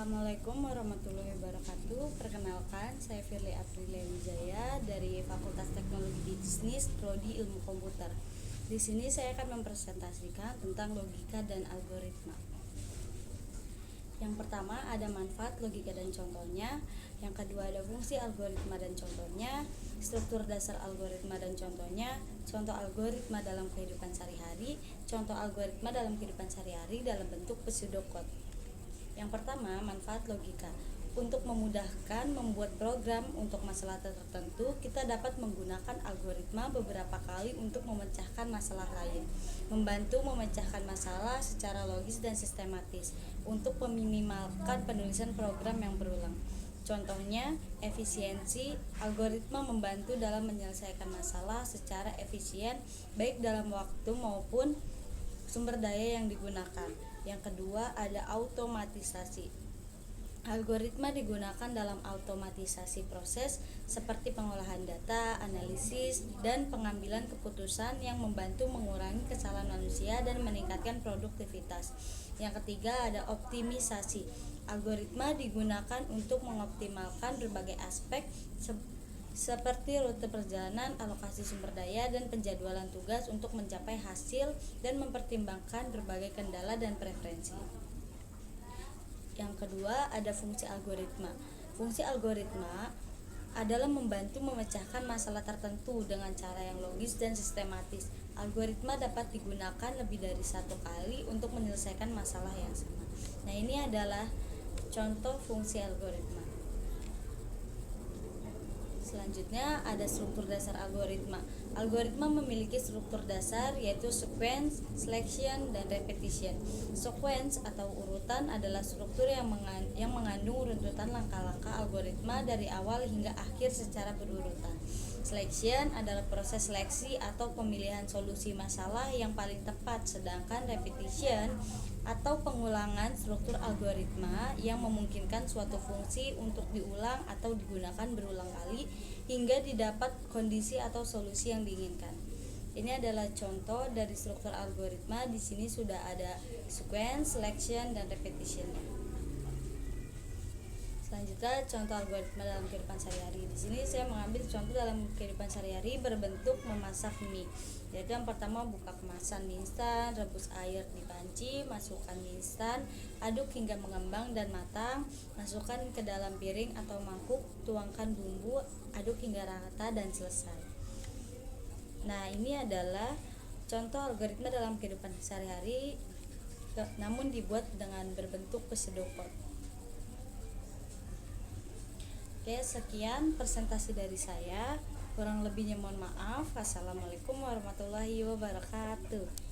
Assalamualaikum warahmatullahi wabarakatuh. Perkenalkan, saya Firly Aprilia Wijaya dari Fakultas Teknologi Bisnis Prodi Ilmu Komputer. Di sini saya akan mempresentasikan tentang logika dan algoritma. Yang pertama ada manfaat, logika, dan contohnya. Yang kedua ada fungsi algoritma dan contohnya, struktur dasar algoritma dan contohnya, contoh algoritma dalam kehidupan sehari-hari, contoh algoritma dalam kehidupan sehari-hari dalam bentuk pseudocode. Yang pertama, manfaat logika. Untuk memudahkan membuat program untuk masalah tertentu, kita dapat menggunakan algoritma beberapa kali untuk memecahkan masalah lain, membantu memecahkan masalah secara logis dan sistematis, untuk meminimalkan penulisan program yang berulang. Contohnya, efisiensi. Algoritma membantu dalam menyelesaikan masalah secara efisien, baik dalam waktu maupun sumber daya yang digunakan. Yang kedua ada automatisasi. Algoritma digunakan dalam automatisasi proses seperti pengolahan data, analisis, dan pengambilan keputusan yang membantu mengurangi kesalahan manusia dan meningkatkan produktivitas. Yang ketiga ada optimisasi. Algoritma digunakan untuk mengoptimalkan berbagai aspek seperti rute perjalanan, alokasi sumber daya, dan penjadwalan tugas untuk mencapai hasil dan mempertimbangkan berbagai kendala dan preferensi. Yang kedua ada fungsi algoritma. Fungsi algoritma adalah membantu memecahkan masalah tertentu dengan cara yang logis dan sistematis. Algoritma dapat digunakan lebih dari satu kali untuk menyelesaikan masalah yang sama. Nah, ini adalah contoh fungsi algoritma. Selanjutnya ada struktur dasar algoritma. Algoritma memiliki struktur dasar yaitu sequence, selection, dan repetition. Sequence atau urutan adalah struktur yang mengandung runtutan langkah-langkah algoritma dari awal hingga akhir secara berurutan. Selection adalah proses seleksi atau pemilihan solusi masalah yang paling tepat, sedangkan repetition atau pengulangan struktur algoritma yang memungkinkan suatu fungsi untuk diulang atau digunakan berulang kali hingga didapat kondisi atau solusi yang diinginkan. Ini adalah contoh dari struktur algoritma. Di sini sudah ada sequence, selection, dan repetition. Selanjutnya contoh algoritma dalam kehidupan sehari-hari. Di sini saya mengambil contoh dalam kehidupan sehari-hari berbentuk memasak mie. Yaitu yang pertama buka kemasan mie instan, rebus air di panci, masukkan mie instan, aduk hingga mengembang dan matang, masukkan ke dalam piring atau mangkuk, tuangkan bumbu, aduk hingga rata dan selesai. Nah, ini adalah contoh algoritma dalam kehidupan sehari-hari namun dibuat dengan berbentuk pseudocode. Oke, sekian presentasi dari saya. Kurang lebihnya mohon maaf. Wassalamualaikum warahmatullahi wabarakatuh.